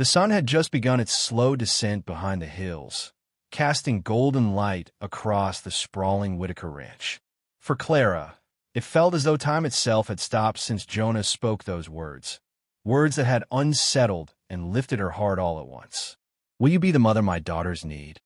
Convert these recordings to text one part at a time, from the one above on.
The sun had just begun its slow descent behind the hills, casting golden light across the sprawling Whitaker Ranch. For Clara, it felt as though time itself had stopped since Jonah spoke those words, words that had unsettled and lifted her heart all at once. "Will you be the mother my daughters need?"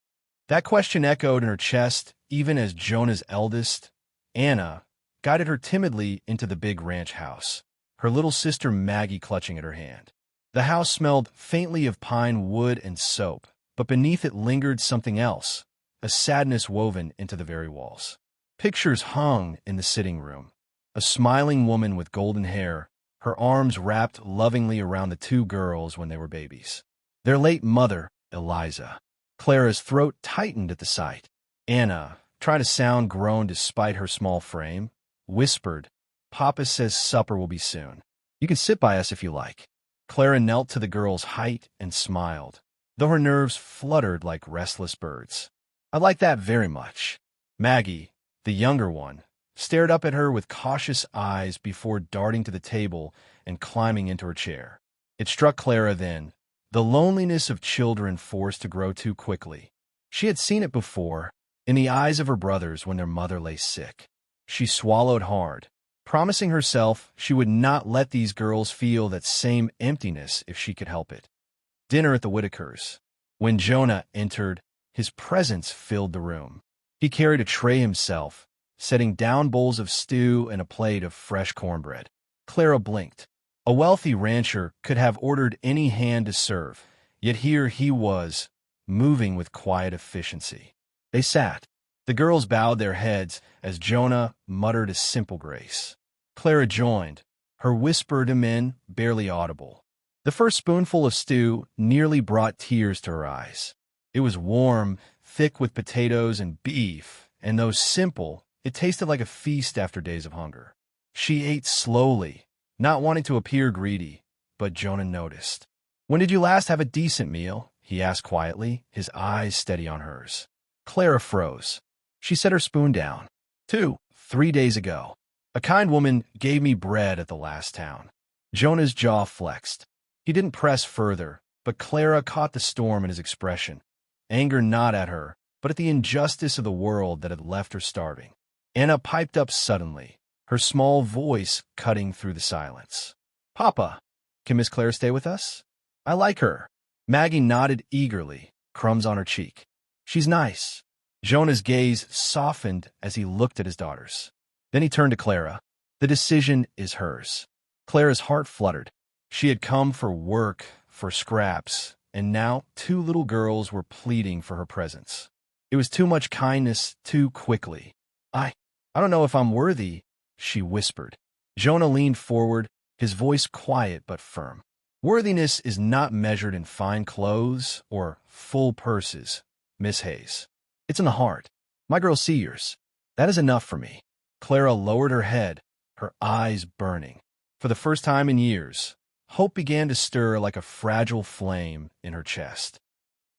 That question echoed in her chest even as Jonah's eldest, Anna, guided her timidly into the big ranch house, her little sister Maggie clutching at her hand. The house smelled faintly of pine wood and soap, but beneath it lingered something else, a sadness woven into the very walls. Pictures hung in the sitting room, a smiling woman with golden hair, her arms wrapped lovingly around the two girls when they were babies. Their late mother, Eliza. Clara's throat tightened at the sight. Anna, trying to sound grown despite her small frame, whispered, "Papa says supper will be soon. You can sit by us if you like." Clara knelt to the girl's height and smiled, though her nerves fluttered like restless birds. "I'd like that very much." Maggie, the younger one, stared up at her with cautious eyes before darting to the table and climbing into her chair. It struck Clara then, the loneliness of children forced to grow too quickly. She had seen it before, in the eyes of her brothers when their mother lay sick. She swallowed hard, promising herself she would not let these girls feel that same emptiness if she could help it. Dinner at the Whitakers. When Jonah entered, his presence filled the room. He carried a tray himself, setting down bowls of stew and a plate of fresh cornbread. Clara blinked. A wealthy rancher could have ordered any hand to serve, yet here he was, moving with quiet efficiency. They sat. The girls bowed their heads as Jonah muttered a simple grace. Clara joined, her whisper to men barely audible. The first spoonful of stew nearly brought tears to her eyes. It was warm, thick with potatoes and beef, and though simple, it tasted like a feast after days of hunger. She ate slowly, not wanting to appear greedy, but Jonah noticed. "When did you last have a decent meal?" he asked quietly, his eyes steady on hers. Clara froze. She set her spoon down. 3 days ago. A kind woman gave me bread at the last town." Jonah's jaw flexed. He didn't press further, but Clara caught the storm in his expression. Anger not at her, but at the injustice of the world that had left her starving. Anna piped up suddenly, her small voice cutting through the silence. "Papa, can Miss Clara stay with us? I like her." Maggie nodded eagerly, crumbs on her cheek. "She's nice." Jonah's gaze softened as he looked at his daughters. Then he turned to Clara. "The decision is hers." Clara's heart fluttered. She had come for work, for scraps, and now 2 little girls were pleading for her presence. It was too much kindness too quickly. I don't know if I'm worthy," she whispered. Jonah leaned forward, his voice quiet but firm. "Worthiness is not measured in fine clothes or full purses, Miss Hayes. It's in the heart. My girls see yours. That is enough for me." Clara lowered her head, her eyes burning. For the first time in years, hope began to stir like a fragile flame in her chest.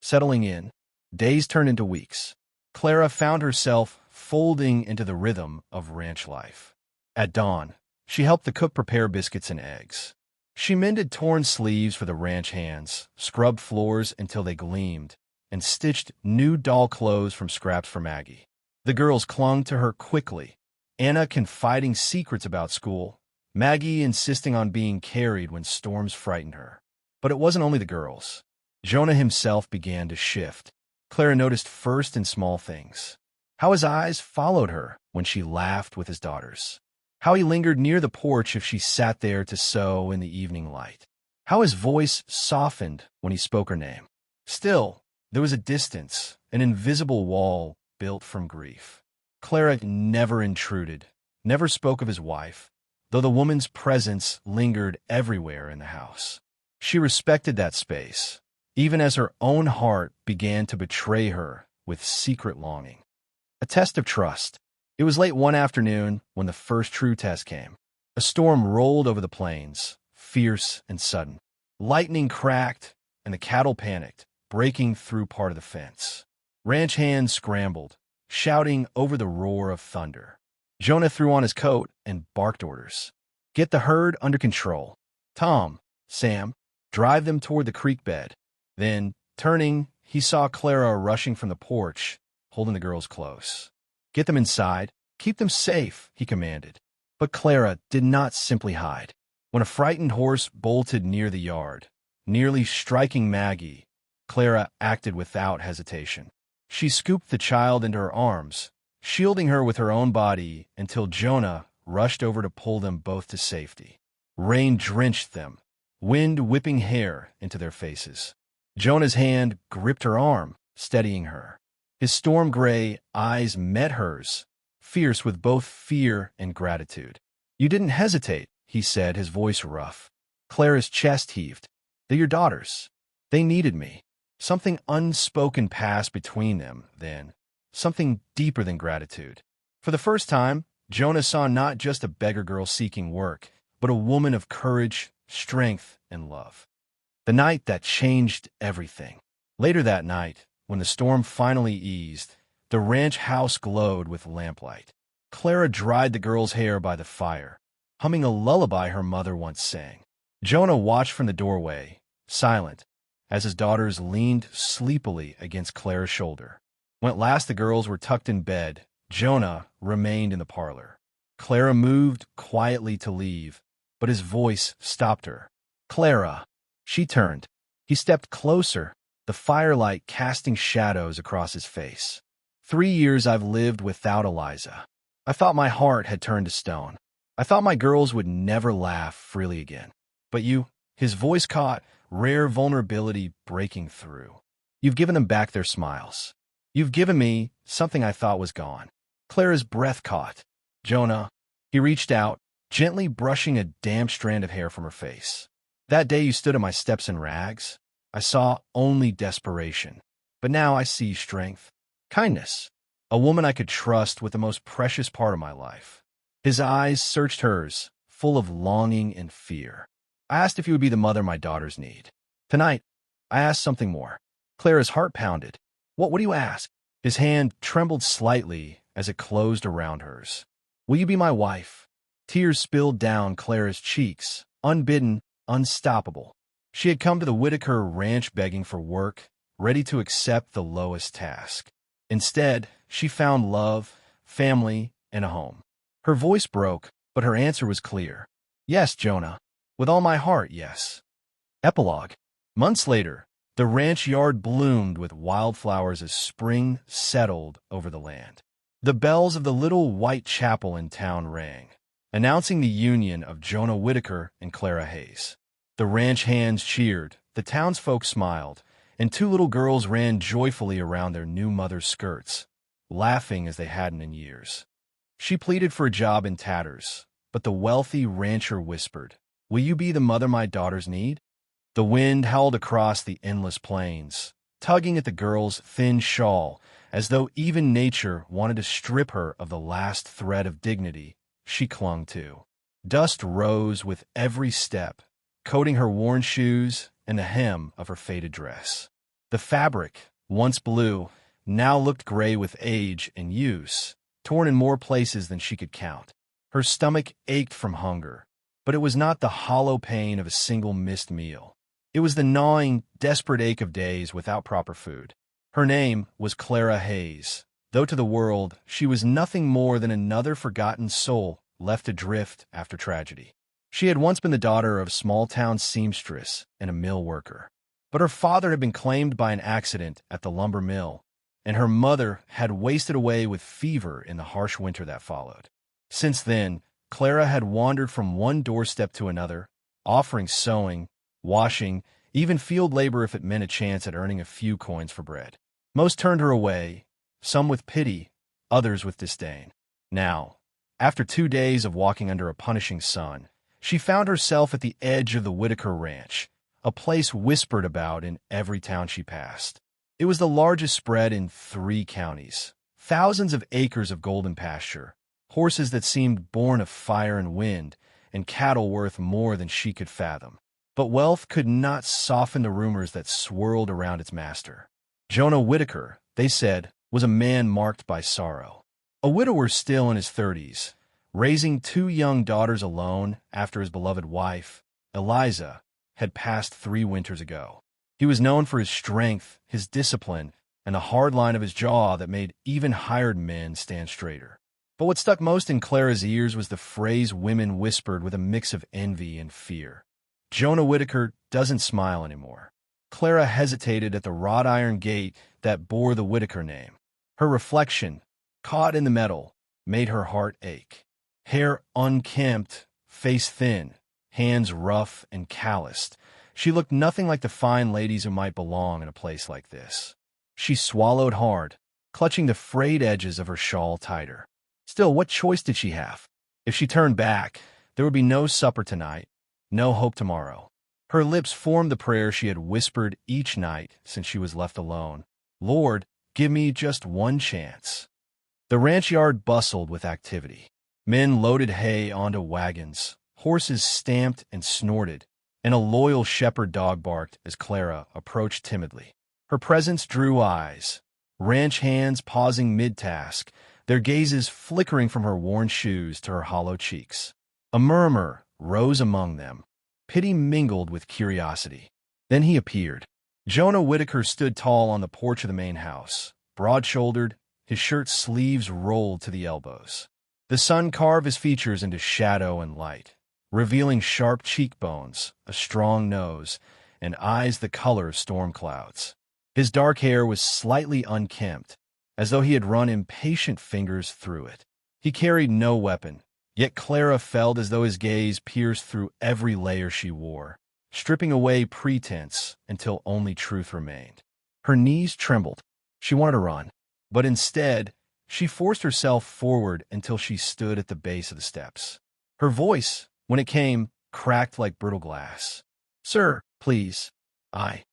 Settling in, days turned into weeks. Clara found herself folding into the rhythm of ranch life. At dawn, she helped the cook prepare biscuits and eggs. She mended torn sleeves for the ranch hands, scrubbed floors until they gleamed, and stitched new doll clothes from scraps for Maggie. The girls clung to her quickly, Anna confiding secrets about school, Maggie insisting on being carried when storms frightened her. But it wasn't only the girls. Jonah himself began to shift. Clara noticed first in small things. How his eyes followed her when she laughed with his daughters. How he lingered near the porch if she sat there to sew in the evening light. How his voice softened when he spoke her name. Still, there was a distance, an invisible wall built from grief. Clara never intruded, never spoke of his wife, though the woman's presence lingered everywhere in the house. She respected that space, even as her own heart began to betray her with secret longing. A test of trust. It was late one afternoon when the first true test came. A storm rolled over the plains, fierce and sudden. Lightning cracked, and the cattle panicked, breaking through part of the fence. Ranch hands scrambled, shouting over the roar of thunder. Jonah threw on his coat and barked orders. "Get the herd under control. Tom, Sam, drive them toward the creek bed. Then, turning, he saw Clara rushing from the porch, holding the girls close. "Get them inside. Keep them safe," he commanded. But Clara did not simply hide. When a frightened horse bolted near the yard, nearly striking Maggie, Clara acted without hesitation. She scooped the child into her arms, shielding her with her own body until Jonah rushed over to pull them both to safety. Rain drenched them, wind whipping hair into their faces. Jonah's hand gripped her arm, steadying her. His storm-gray eyes met hers, fierce with both fear and gratitude. "You didn't hesitate," he said, his voice rough. Clara's chest heaved. "They're your daughters. They needed me." Something unspoken passed between them then, something deeper than gratitude. For the first time, Jonah saw not just a beggar girl seeking work, but a woman of courage, strength, and love. The night that changed everything. Later that night, when the storm finally eased, the ranch house glowed with lamplight. Clara dried the girl's hair by the fire, humming a lullaby her mother once sang. Jonah watched from the doorway, silent, as his daughters leaned sleepily against Clara's shoulder. When at last the girls were tucked in bed, Jonah remained in the parlor. Clara moved quietly to leave, but his voice stopped her. "Clara." She turned. He stepped closer, the firelight casting shadows across his face. 3 years I've lived without Eliza. I thought my heart had turned to stone. I thought my girls would never laugh freely again. But you," his voice caught rare vulnerability breaking through. "You've given them back their smiles. You've given me something I thought was gone." Clara's breath caught. "Jonah." He reached out, gently brushing a damp strand of hair from her face. "That day you stood at my steps in rags, I saw only desperation. But now I see strength, kindness, a woman I could trust with the most precious part of my life." His eyes searched hers, full of longing and fear. "I asked if you would be the mother my daughters need. Tonight, I asked something more." Clara's heart pounded. What do you ask?" His hand trembled slightly as it closed around hers. "Will you be my wife?" Tears spilled down Clara's cheeks, unbidden, unstoppable. She had come to the Whitaker Ranch begging for work, ready to accept the lowest task. Instead, she found love, family, and a home. Her voice broke, but her answer was clear. "Yes, Jonah. With all my heart, yes." Epilogue. Months later, the ranch yard bloomed with wildflowers as spring settled over the land. The bells of the little white chapel in town rang, announcing the union of Jonah Whitaker and Clara Hayes. The ranch hands cheered, the townsfolk smiled, and 2 little girls ran joyfully around their new mother's skirts, laughing as they hadn't in years. She pleaded for a job in Tatters, but the wealthy rancher whispered, "Will you be the mother my daughters need?" The wind howled across the endless plains, tugging at the girl's thin shawl, as though even nature wanted to strip her of the last thread of dignity she clung to. Dust rose with every step, coating her worn shoes and the hem of her faded dress. The fabric, once blue, now looked gray with age and use, torn in more places than she could count. Her stomach ached from hunger, but it was not the hollow pain of a single missed meal. It was the gnawing, desperate ache of days without proper food. Her name was Clara Hayes, though to the world she was nothing more than another forgotten soul left adrift after tragedy. She had once been the daughter of a small-town seamstress and a mill worker, but her father had been claimed by an accident at the lumber mill, and her mother had wasted away with fever in the harsh winter that followed. Since then, Clara had wandered from one doorstep to another, offering sewing, washing, even field labor if it meant a chance at earning a few coins for bread. Most turned her away, some with pity, others with disdain. Now, after 2 days of walking under a punishing sun, she found herself at the edge of the Whitaker Ranch, a place whispered about in every town she passed. It was the largest spread in 3 counties, thousands of acres of golden pasture, horses that seemed born of fire and wind, and cattle worth more than she could fathom. But wealth could not soften the rumors that swirled around its master. Jonah Whitaker, they said, was a man marked by sorrow. A widower still in his 30s, raising 2 young daughters alone after his beloved wife, Eliza, had passed 3 winters ago. He was known for his strength, his discipline, and the hard line of his jaw that made even hired men stand straighter. But what stuck most in Clara's ears was the phrase women whispered with a mix of envy and fear. Jonah Whitaker doesn't smile anymore. Clara hesitated at the wrought iron gate that bore the Whitaker name. Her reflection, caught in the metal, made her heart ache. Hair unkempt, face thin, hands rough and calloused, she looked nothing like the fine ladies who might belong in a place like this. She swallowed hard, clutching the frayed edges of her shawl tighter. Still, what choice did she have? If she turned back, there would be no supper tonight, no hope tomorrow. Her lips formed the prayer she had whispered each night since she was left alone. Lord, give me just one chance. The ranch yard bustled with activity. Men loaded hay onto wagons, horses stamped and snorted, and a loyal shepherd dog barked as Clara approached timidly. Her presence drew eyes, ranch hands pausing mid-task, their gazes flickering from her worn shoes to her hollow cheeks. A murmur rose among them, pity mingled with curiosity. Then he appeared. Jonah Whitaker stood tall on the porch of the main house, broad-shouldered, his shirt sleeves rolled to the elbows. The sun carved his features into shadow and light, revealing sharp cheekbones, a strong nose, and eyes the color of storm clouds. His dark hair was slightly unkempt, as though he had run impatient fingers through it. He carried no weapon, yet Clara felt as though his gaze pierced through every layer she wore, stripping away pretense until only truth remained. Her knees trembled. She wanted to run, but instead, she forced herself forward until she stood at the base of the steps. Her voice, when it came, cracked like brittle glass. "Sir, please. I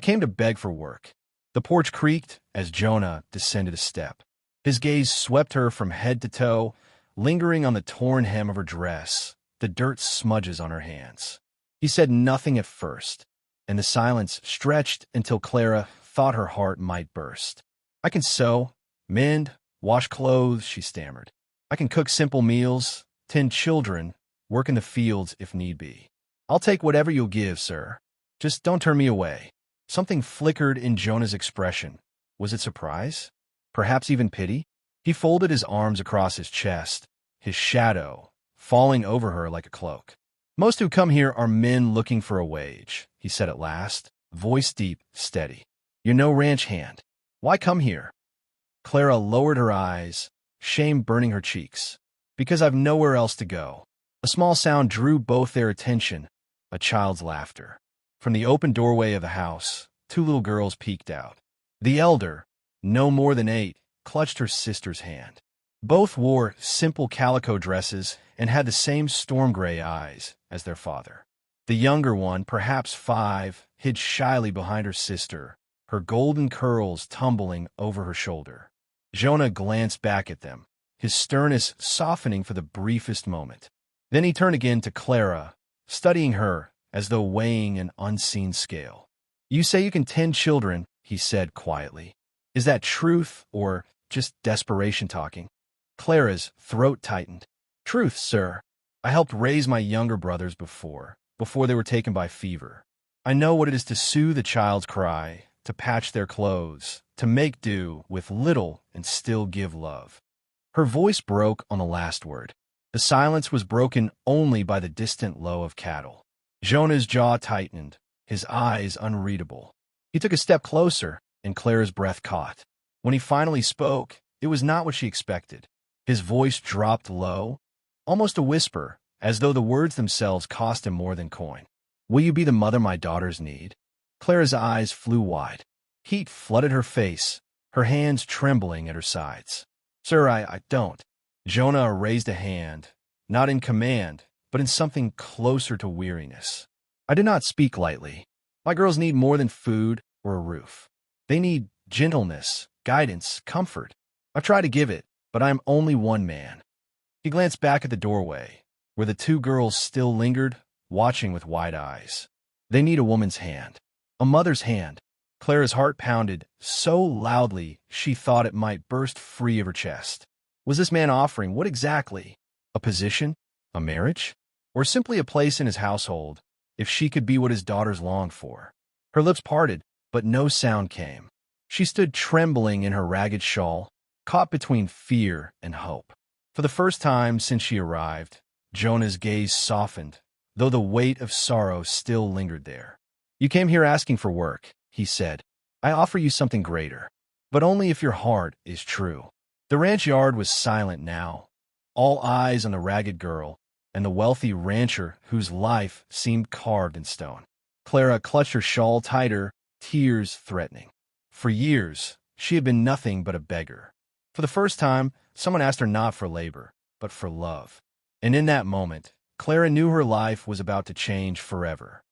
came to beg for work." The porch creaked as Jonah descended a step. His gaze swept her from head to toe, lingering on the torn hem of her dress, the dirt smudges on her hands. He said nothing at first, and the silence stretched until Clara thought her heart might burst. "I can sew, mend, wash clothes," she stammered. "I can cook simple meals, tend children, work in the fields if need be. I'll take whatever you'll give, sir. Just don't turn me away." Something flickered in Jonah's expression. Was it surprise? Perhaps even pity? He folded his arms across his chest, his shadow falling over her like a cloak. "Most who come here are men looking for a wage," he said at last, voice deep, steady. "You're no ranch hand. Why come here?" Clara lowered her eyes, shame burning her cheeks. "Because I've nowhere else to go." A small sound drew both their attention, a child's laughter. From the open doorway of the house, 2 little girls peeked out. The elder, no more than 8, clutched her sister's hand. Both wore simple calico dresses and had the same storm-gray eyes as their father. The younger one, perhaps 5, hid shyly behind her sister, her golden curls tumbling over her shoulder. Jonah glanced back at them, his sternness softening for the briefest moment. Then he turned again to Clara, studying her as though weighing an unseen scale. "You say you can tend children," he said quietly. "Is that truth or just desperation talking?" Clara's throat tightened. "Truth, sir. I helped raise my younger brothers before they were taken by fever. I know what it is to soothe a child's cry, to patch their clothes, to make do with little and still give love." Her voice broke on the last word. The silence was broken only by the distant low of cattle. Jonah's jaw tightened, his eyes unreadable. He took a step closer, and Clara's breath caught. When he finally spoke, it was not what she expected. His voice dropped low, almost a whisper, as though the words themselves cost him more than coin. "Will you be the mother my daughters need?" Clara's eyes flew wide. Heat flooded her face, her hands trembling at her sides. "Sir, I don't." Jonah raised a hand, not in command, but in something closer to weariness. "I did not speak lightly. My girls need more than food or a roof. They need gentleness, guidance, comfort. I've tried to give it, but I am only one man." He glanced back at the doorway, where the 2 girls still lingered, watching with wide eyes. "They need a woman's hand, a mother's hand." Clara's heart pounded so loudly she thought it might burst free of her chest. Was this man offering what exactly? A position? A marriage? Or simply a place in his household, if she could be what his daughters longed for. Her lips parted, but no sound came. She stood trembling in her ragged shawl, caught between fear and hope. For the first time since she arrived, Jonah's gaze softened, though the weight of sorrow still lingered there. "You came here asking for work," he said. "I offer you something greater, but only if your heart is true." The ranch yard was silent now, all eyes on the ragged girl and the wealthy rancher whose life seemed carved in stone. Clara clutched her shawl tighter, tears threatening. For years, she had been nothing but a beggar. For the first time, someone asked her not for labor, but for love. And in that moment, Clara knew her life was about to change forever.